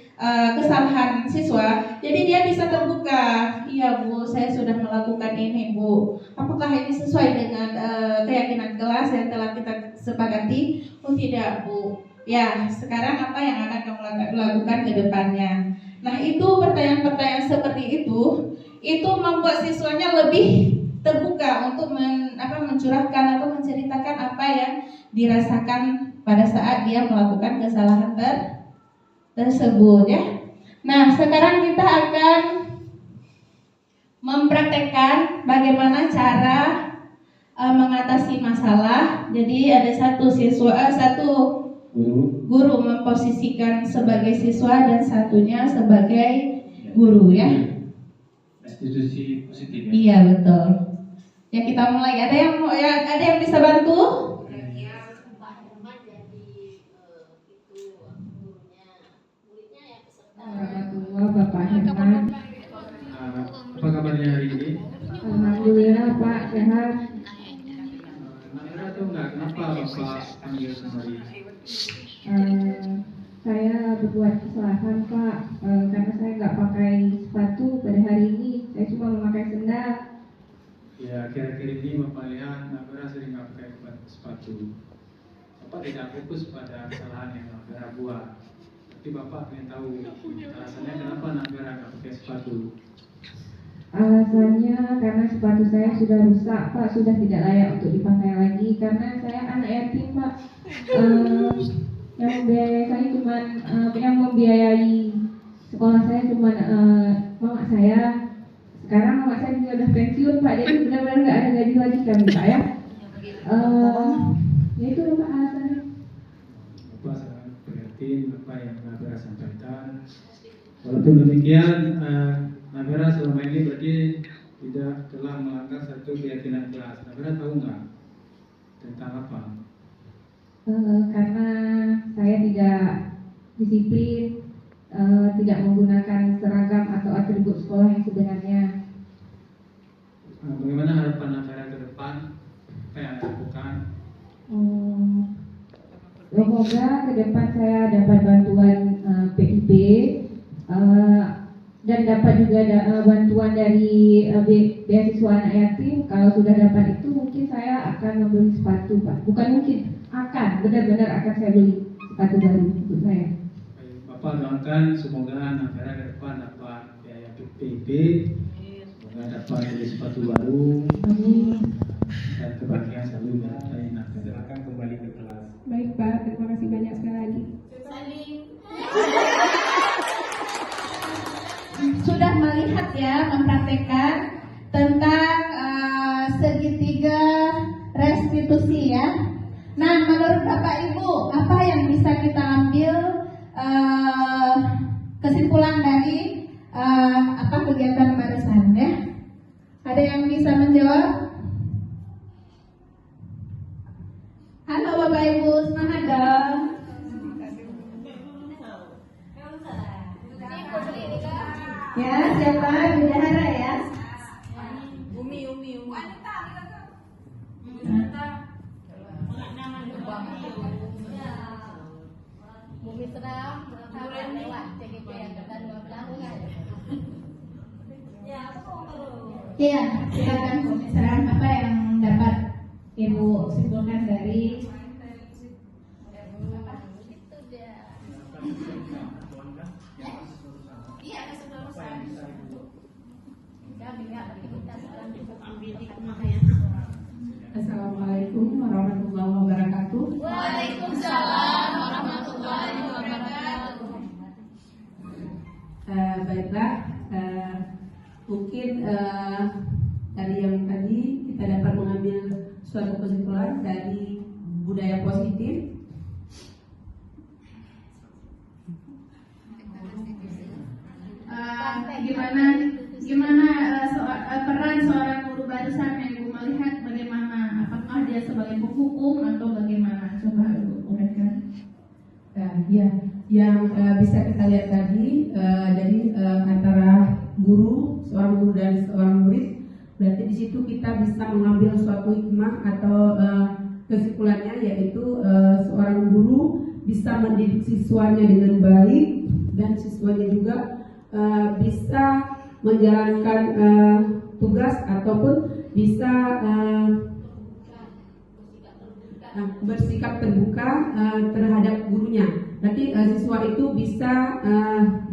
kesalahan siswa, jadi dia bisa terbuka. Iya Bu, saya sudah melakukan ini Bu. Apakah ini sesuai dengan keyakinan kelas yang telah kita sepakati? Oh tidak Bu. Ya, sekarang apa yang akan kamu lakukan ke depannya? Nah itu pertanyaan-pertanyaan seperti itu membuat siswanya lebih terbuka untuk mencurahkan atau menceritakan apa yang dirasakan pada saat dia melakukan kesalahan tersebut ya. Nah sekarang kita akan mempraktekkan bagaimana cara mengatasi masalah. Jadi ada satu guru memposisikan sebagai siswa dan satunya sebagai guru ya. Restitusi positif ya? Iya betul. Ya kita mulai. Ada yang bisa bantu? Bapak Herman. Apa kabarnya hari ini? Alhamdulillah Pak, sehat. Nara tahu nggak kenapa Bapak panggil kembali? Saya berbuat kesalahan Pak, karena saya nggak pakai sepatu pada hari ini. Saya cuma memakai sendal. Ya, akhir-akhir ini Bapak lihat Nabila sering nggak pakai sepatu. Bapak tidak fokus pada kesalahan yang Nabila buat. Tapi Bapak ingin tahu alasannya kenapa Nabila nggak pakai sepatu. Alasannya karena sepatu saya sudah rusak Pak, sudah tidak layak untuk dipakai lagi. Karena saya anak yatim Pak, yang membiayai saya cuma yang membiayai sekolah saya cuma mama saya. Sekarang mama saya juga udah pensiun Pak, jadi benar-benar nggak ada gaji lagi kami Pak ya. Ya itu Pak alasannya. Bapak sangat prihatin apa yang Nabila sampaikan. Walaupun demikian, Nabila selama ini berarti tidak telah melanggar satu keyakinan kelas. Nabila tahu nggak tentang apa? Karena saya tidak disiplin, tidak menggunakan seragam atau atribut sekolah yang sebenarnya. Bagaimana harapan Nabila ke depan? Apa yang Anda lakukan? Semoga ke depan saya dapat bantuan PIP dan dapat juga bantuan dari beasiswa anak yatim. Kalau sudah dapat itu mungkin saya akan membeli sepatu Pak. Bukan mungkin, akan, benar-benar akan saya beli sepatu baru untuk saya. Baik, Bapak doakan semoga Nabila ke depan dapat biaya PIP, semoga dapat beli sepatu baru. Amin. Dan kebahagiaan selalu dari Nabila. Silakan kembali ke kelas. Baik Pak, terima kasih banyak sekali lagi. Sudah melihat ya, mempraktekkan tentang segitiga restitusi ya. Nah, menurut Bapak Ibu, apa yang bisa kita ambil kesimpulan dari kegiatan barusan ya? Ada yang bisa menjawab? Halo Bapak Ibu, semangat dong. Ya, siapa? Bidahara ya? Umi. Bumi Seram, lewat CGP yang dekat 12 kan? Iya, silakan Bumi Seram. Apa yang dapat Ibu simpulkan dari Assalamualaikum warahmatullahi wabarakatuh. Waalaikumsalam warahmatullahi wabarakatuh. Baiklah, mungkin dari yang tadi kita dapat mengambil suatu kesimpulan dari budaya positif. Gimana peran seorang guru barusan yang Ibu melihat bagaimana? Apakah dia sebagai penghukum atau bagaimana? Coba Ibu uraikan. Ya, yang bisa kita lihat tadi, jadi antara seorang guru dan seorang murid, berarti di situ kita bisa mengambil suatu hikmah atau kesimpulannya, yaitu seorang guru bisa mendidik siswanya dengan baik dan siswanya juga bisa menjalankan tugas ataupun bisa bersikap terbuka terhadap gurunya. Nanti siswa itu bisa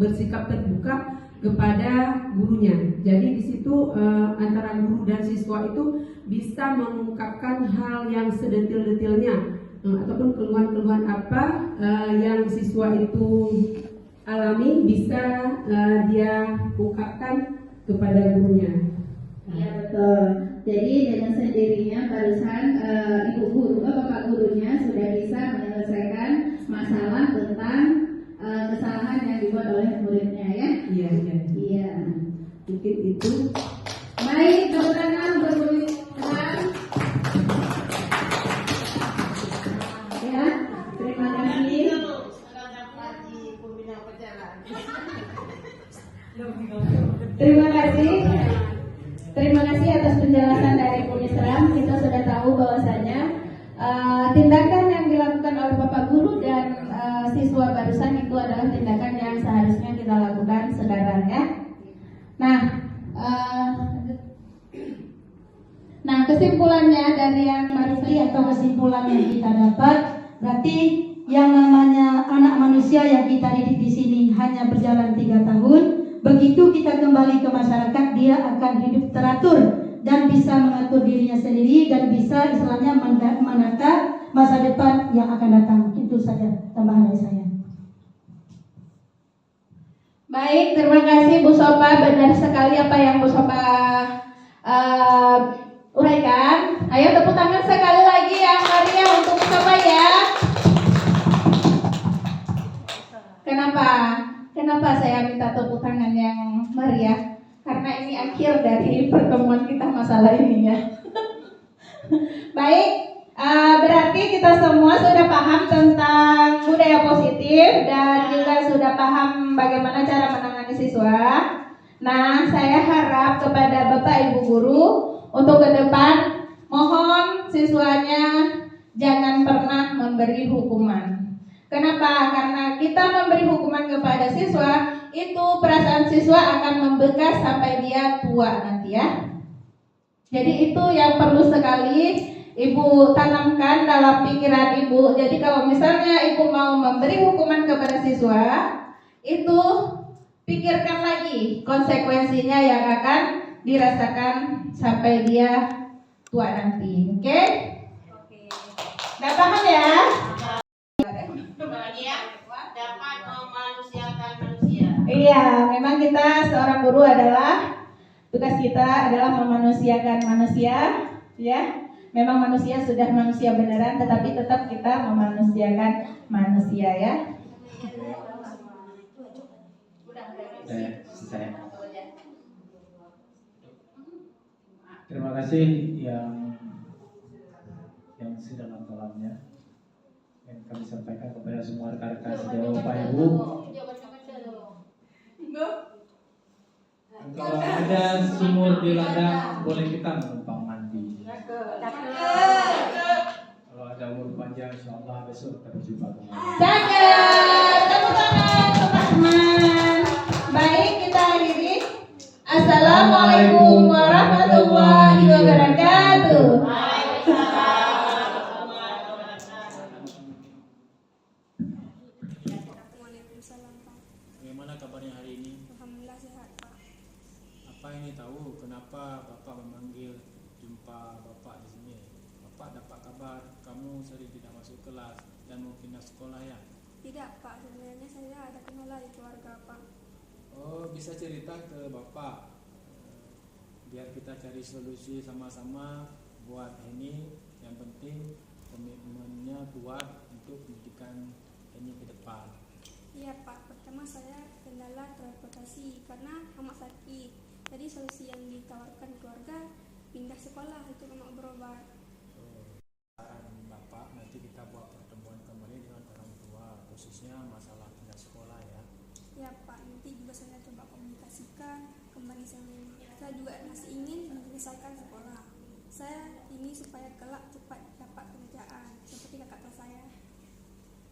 bersikap terbuka kepada gurunya. Jadi di situ antara guru dan siswa itu bisa mengungkapkan hal yang sedetil-detilnya ataupun keluhan-keluhan apa yang siswa itu alami, bisa dia ungkapkan kepada gurunya. Iya betul. Jadi dengan sendirinya barusan ibu guru, bapak gurunya sudah bisa menyelesaikan masalah tentang kesalahan yang dibuat oleh muridnya ya. Iya. Mungkin itu. Baik, tepuk tangan berbunyi keras. Ya, terima kasih. Terima kasih atas penjelasan dari Bumi Seram. Kita sudah tahu bahwasanya tindakan yang dilakukan oleh Bapak Guru dan siswa barusan itu adalah tindakan yang seharusnya kita lakukan sekarang ya. Nah, kesimpulannya dari yang barusan atau kesimpulan yang kita dapat, berarti yang namanya anak manusia yang kita didik di sini hanya berjalan 3 tahun. Begitu kita kembali ke masyarakat, dia akan hidup teratur dan bisa mengatur dirinya sendiri dan bisa istilahnya menata masa depan yang akan datang. Itu saja tambahan dari saya. Baik, terima kasih Bu Sopa. Benar sekali apa yang Bu Sopa uraikan. Ayo tepuk tangan sekali lagi yang meriah untuk Bu Sopa ya. Kenapa saya minta tepuk tangan yang meriah? Karena ini akhir dari pertemuan kita masalah ini ya. Baik, berarti kita semua sudah paham tentang budaya positif dan juga sudah paham bagaimana cara menangani siswa. Nah, saya harap kepada Bapak Ibu Guru untuk ke depan mohon siswanya jangan pernah memberi hukuman. Kenapa? Karena kita memberi hukuman kepada siswa, itu perasaan siswa akan membekas sampai dia tua nanti ya. Jadi itu yang perlu sekali Ibu tanamkan dalam pikiran Ibu. Jadi kalau misalnya Ibu mau memberi hukuman kepada siswa, itu pikirkan lagi konsekuensinya yang akan dirasakan sampai dia tua nanti. Oke? Udah paham ya? Dapat memanusiakan manusia. Iya, memang kita seorang guru adalah tugas kita adalah memanusiakan manusia, ya. Memang manusia sudah manusia beneran, tetapi tetap kita memanusiakan manusia ya. Terima kasih yang sedalam-dalamnya yang kami sampaikan kepada semua rekan-rekan sejauh Bapak Ibu. Kalau ada sumur di ladang, boleh kita menumpang mandi. Kalau ada umur panjang, insyaallah besok kita berjumpa kembali. Cakep, tepuk tangan teman-teman. Baik, kita akhiri. Assalamualaikum warahmatullahi wabarakatuh. Bagaimana kabarnya hari ini? Alhamdulillah sehat, Pak. Apa ini tahu kenapa Bapak memanggil jumpa Bapak di sini? Bapak dapat kabar kamu sering tidak masuk kelas dan mau pindah sekolah ya? Tidak, Pak. Sebenarnya saya ada kendala di keluarga, Pak. Oh, bisa cerita ke Bapak. Biar kita cari solusi sama-sama buat ini. Yang penting komitmennya kuat untuk pendidikan ini ke depan. Iya, Pak. Pertama saya kendala transportasi karena mama sakit. Jadi solusi yang ditawarkan keluarga pindah sekolah itu mama berobat. Saran Bapak nanti kita buat pertemuan kembali dengan orang tua khususnya masalah pindah sekolah ya. Ya, Pak. Nanti juga saya coba komunikasikan kembali sama mama. Saya juga masih ingin menyelesaikan sekolah. Saya ini supaya kelak cepat dapat pekerjaan seperti kakak kelas saya.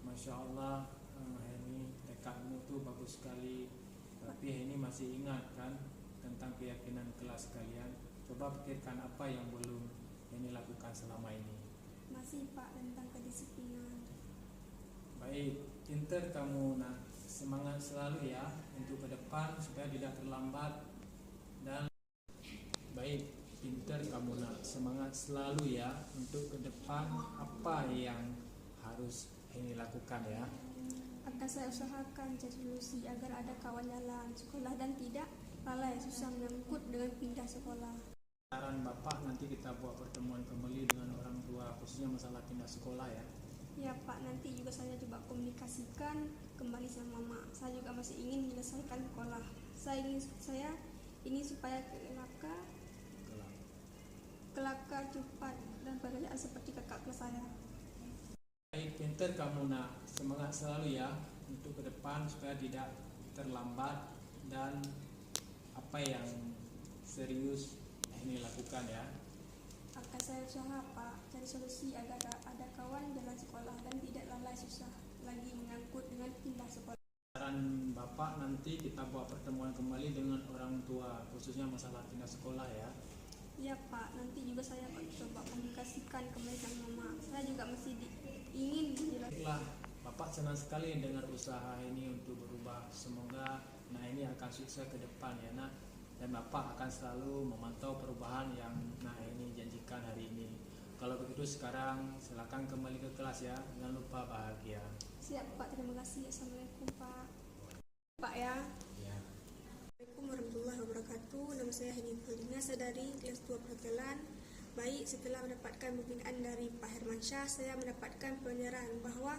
Masya Allah, Heni, tekadmu tuh bagus sekali. Tapi Heni masih ingat kan tentang keyakinan kelas kalian. Coba pikirkan apa yang belum Heni lakukan selama ini. Masih, Pak, tentang kedisiplinan. Baik, pinter kamu nak. Semangat selalu ya untuk ke depan supaya tidak terlambat. Dan baik, pinter kamu nak. Semangat selalu ya untuk ke depan apa yang harus Heni lakukan ya. Akan saya usahakan cari solusi agar ada kawan jalan sekolah dan tidak lalai susah menyangkut dengan pindah sekolah. Saran Bapak nanti kita buat pertemuan kembali dengan orang tua khususnya masalah pindah sekolah ya. Ya, Pak, nanti juga saya coba komunikasikan kembali sama mama. Saya juga masih ingin menyelesaikan sekolah. Saya ini supaya kelaka cepat dan pekerjaan seperti kakak kelas saya. Baik, pinter kamu nak. Semangat selalu ya untuk ke depan supaya tidak terlambat dan apa yang serius ini lakukan ya. Akan saya usaha, Pak, cari solusi agar ada kawan jalan sekolah dan tidak lalai susah lagi menyangkut dengan pindah sekolah. Saran Bapak nanti kita buat pertemuan kembali dengan orang tua khususnya masalah pindah sekolah ya. Iya, Pak, nanti juga saya coba komunikasikan kembali sama mama. Saya juga masih ingin menjelaskan. Baiklah, Bapak senang sekali dengar usaha ini untuk berubah. Semoga ini akan sukses ke depan ya nak. Dan Bapak akan selalu memantau perubahan yang ini janjikan hari ini. Kalau begitu sekarang silakan kembali ke kelas ya. Jangan lupa bahagia. Siap, Pak, terima kasih. Assalamualaikum, Pak. Pak ya. Ya. nama saya Hani Paulina, saya dari kelas 2 perhotelan. Baik, setelah mendapatkan pembinaan dari Pak Hermansyah, saya mendapatkan pelajaran bahwa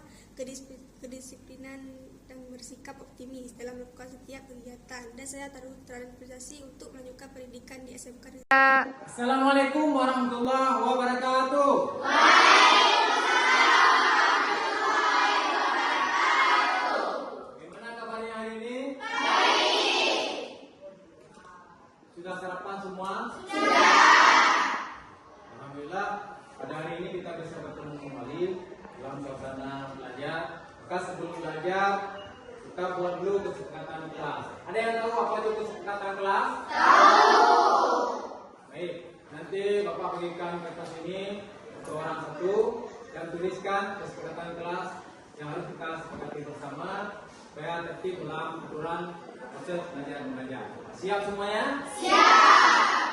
kedisiplinan dan bersikap optimis dalam melakukan setiap kegiatan, dan saya termotivasi untuk melanjutkan pendidikan di SMK. Assalamualaikum warahmatullahi wabarakatuh. Bagaimana kabarnya hari ini? Sudah sarapan semua? Alhamdulillah, pada hari ini kita bisa bertemu kembali dalam suasana belajar. Maka sebelum belajar, kita buat dulu kesepakatan kelas. Ada yang tahu apa itu kesepakatan kelas? Tahu. Baik, nanti Bapak bagikan kertas ini untuk orang satu dan tuliskan kesepakatan kelas yang harus kita sepakati bersama supaya tertib dalam aturan proses belajar mengajar. Siap semuanya? Siap.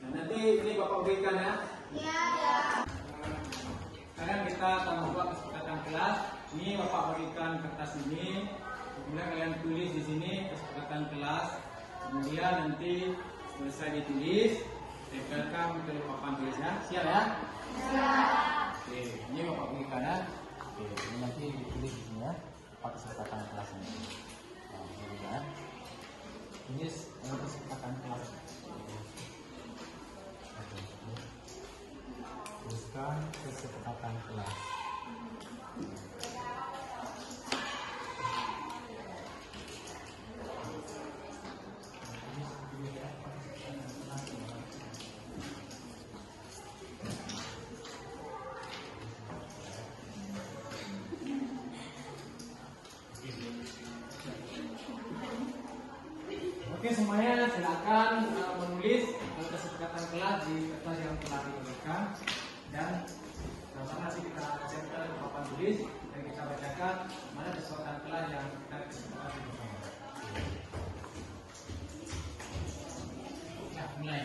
Nah, nanti ini Bapak berikan ya. Iya. Sekarang kita akan membuat kesepakatan kelas. Ini Bapak berikan kertas ini. Kemudian kalian tulis di sini kesepakatan kelas. Kemudian nanti selesai ditulis, tempelkan ke papan tulisnya. Siap ya? Siap. Oke, ini Bapak berikan ya. Oke, ini nanti ditulis di sini ya. Pakai kesepakatan kelasnya. Nah, ini ya. Tulis kesepakatan kelas. Tuliskan kesepakatan kelas. Oke, semuanya silakan menulis kesepakatan kelas di kertas yang telah diberikan, dan sama nanti kita tempel di papan tulis dan kita bacakan mana kesepakatan kelas yang kita kesepakati bersama. Nah, mulai.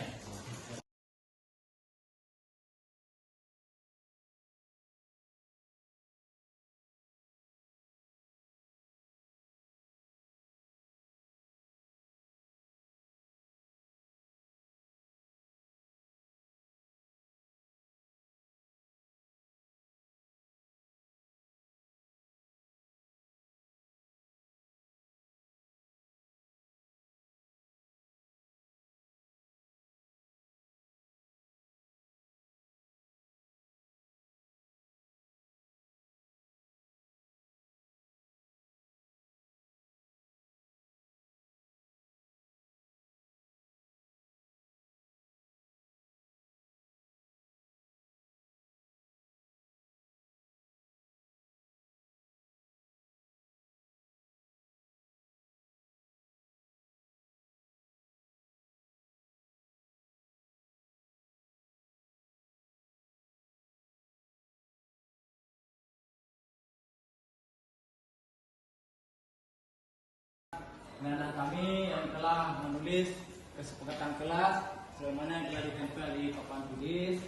Anak-anak kami yang telah menulis kesepakatan kelas sebagaimana yang telah ditempel di papan tulis.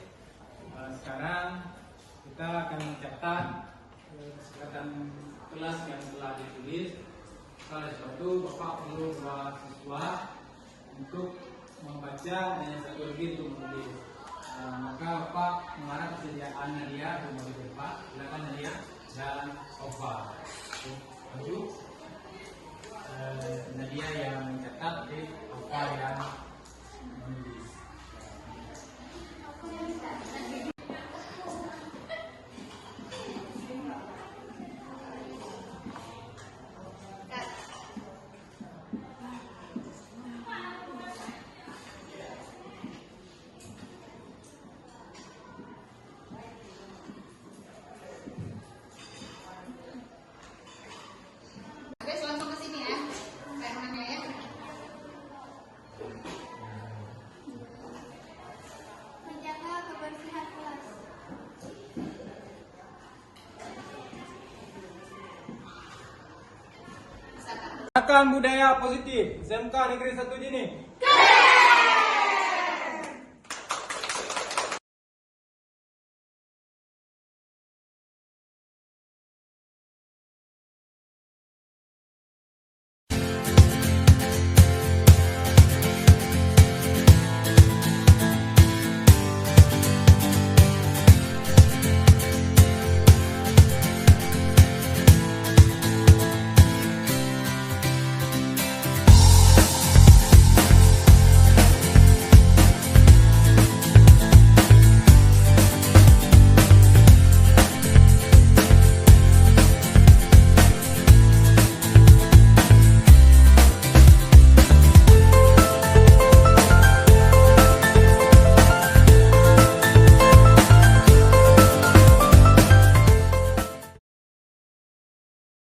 Sekarang kita akan mencatat kesepakatan kelas yang telah ditulis. Oleh sebab itu Bapak perlu dua siswa untuk membaca dan yang satu lagi untuk menulis. Maka Bapak mengarah kesediaan Nadia untuk menulis. Pak, silakan Nadia dan Ova. Maju. Nadia yang mencatat, di Ova yang menulis. Gerakan budaya positif SMK Negeri 1 Jini.